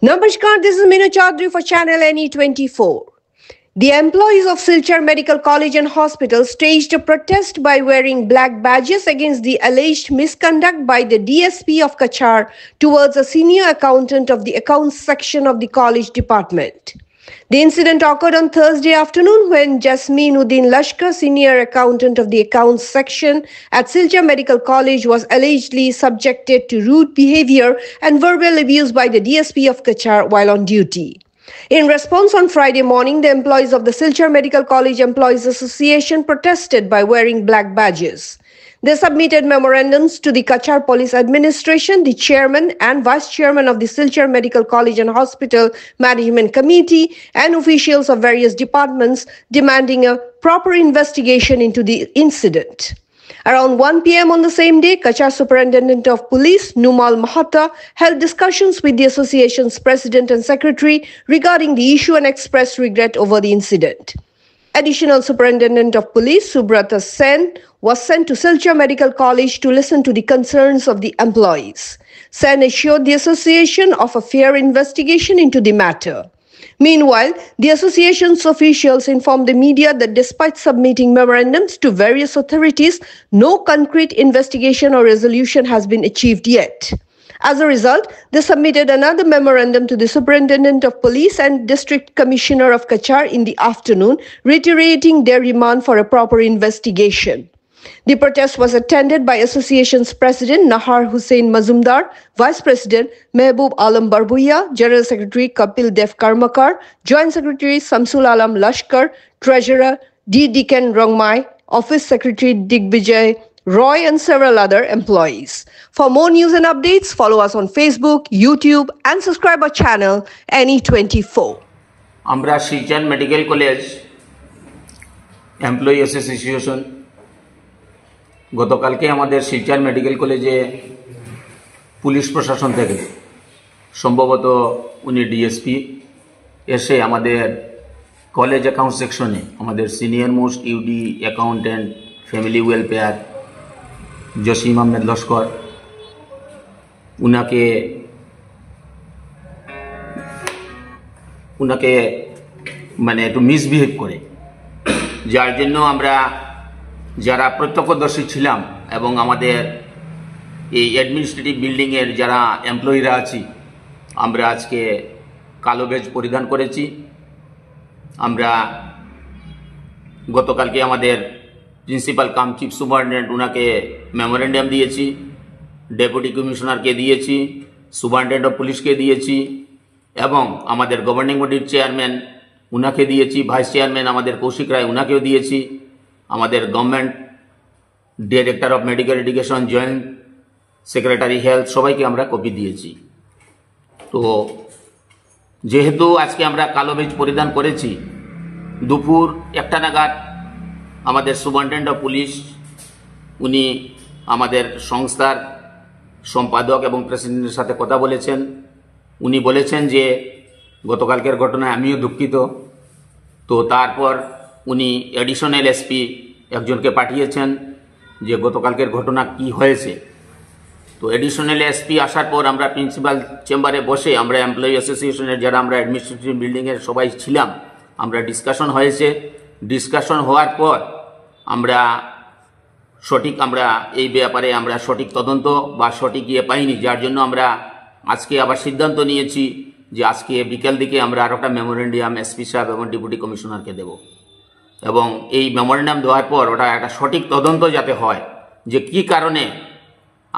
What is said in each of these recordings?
Namaskar, this is Meenu Chaudhary for Channel NE24. The employees of Silchar Medical College and Hospital staged a protest by wearing black badges against the alleged misconduct by the DSP of Cachar towards a senior accountant of the accounts section of the college department. The incident occurred on Thursday afternoon when Jasmeen-Uddin Lashkar, senior accountant of the accounts section at Silchar Medical College, was allegedly subjected to rude behavior and verbal abuse by the DSP of Cachar while on duty. In response, on Friday morning, the employees of the Silchar Medical College Employees Association protested by wearing black badges. They submitted memorandums to the Cachar Police Administration, the chairman and vice chairman of the Silchar Medical College and Hospital Management Committee, and officials of various departments demanding a proper investigation into the incident. Around 1 p.m. on the same day, Cachar Superintendent of Police, Numal Mahata, held discussions with the association's president and secretary regarding the issue and expressed regret over the incident. Additional Superintendent of Police, Subrata Sen, was sent to Silchar Medical College to listen to the concerns of the employees. Sen assured the association of a fair investigation into the matter. Meanwhile, the association's officials informed the media that despite submitting memorandums to various authorities, no concrete investigation or resolution has been achieved yet. As a result, they submitted another memorandum to the Superintendent of Police and District Commissioner of Cachar in the afternoon, reiterating their demand for a proper investigation. The protest was attended by Association's President Nahar Hussain Mazumdar, Vice President Mehboob Alam Barbuya, General Secretary Kapil Dev Karmakar, Joint Secretary Samsul Alam Lashkar, Treasurer D. Diken Rongmai, Office Secretary Digvijay Roy, and several other employees. For more news and updates, follow us on Facebook, YouTube, and subscribe our channel NE24. আমরা Silchar medical college employee association গতকালকে আমাদের Silchar medical কলেজে police প্রশাসন থেকে সম্ভবত উনি DSP এসে আমাদের কলেজ অ্যাকাউন্ট সেকশনে আমাদের senior most UD accountant family welfare Jasim Ahmed Laskar উনাকে মানে একটু মিসবিহেভ করে, যার জন্য আমরা যারা প্রত্যক্ষদর্শী ছিলাম এবং আমাদের এই অ্যাডমিনিস্ট্রেটিভ বিল্ডিংয়ের যারা এমপ্লয়িরা আছি, আমরা আজকে কালো ব্যাজ পরিধান করেছি। আমরা গতকালকে আমাদের প্রিন্সিপাল কাম চিফ সুপারিনটেন্ডেন্ট উনাকে মেমোরেন্ডাম দিয়েছি, ডেপুটি কমিশনারকে দিয়েছি, সুপারিনটেন্ডেন্ট অফ পুলিশকে দিয়েছি এবং আমাদের গভর্নিং বডির চেয়ারম্যান উনাকে দিয়েছি, ভাইস চেয়ারম্যান আমাদের কৌশিক রায় উনাকেও দিয়েছি, আমাদের government director of medical education, joint secretary health সবাইকে আমরা কপি দিয়েছি। তো যেহেতু আজকে আমরা কালো ব্যাজ পরিধান করেছি, দুপুর 1টা নাগাদ আমাদের সুপারিনটেন্ডেন্ট অফ পুলিশ উনি আমাদের সংস্থার সম্পাদক এবং প্রেসিডেন্টের সাথে কথা বলেছেন। উনি বলেছেন যে গতকালকের ঘটনায় আমিও দুঃখিত। তো তারপর উনি অ্যাডিশনাল এসপি একজনকে পাঠিয়েছেন যে গতকালকের ঘটনা কি হয়েছে। তো অ্যাডিশনাল এসপি আসার পর আমরা প্রিন্সিপাল চেম্বারে বসে আমরা এমপ্লয়ি অ্যাসোসিয়েশনের যারা আমরা অ্যাডমিনিস্ট্রেটিভ বিল্ডিংয়ের সবাই ছিলাম, আমরা ডিসকাশন হয়েছে। ডিসকাশন হওয়ার পর আমরা এই ব্যাপারে আমরা সঠিক তদন্ত বা সঠিক পাইনি, যার জন্য আমরা আজকে আবার সিদ্ধান্ত নিয়েছি যে আজকে বিকেল দিকে আমরা আরও একটা মেমোরেন্ডাম এসপি সাহেব এবং ডেপুটি কমিশনারকে দেব এবং এই মেমোরেন্ডাম দেওয়ার পর ওটা একটা সঠিক তদন্ত যাতে হয় যে কি কারণে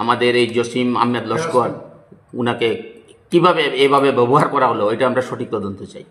আমাদের এই জসিম আহমেদ লস্কর উনাকে কিভাবে এভাবে ব্যবহার করা হলো, এটা আমরা সঠিক তদন্ত চাই।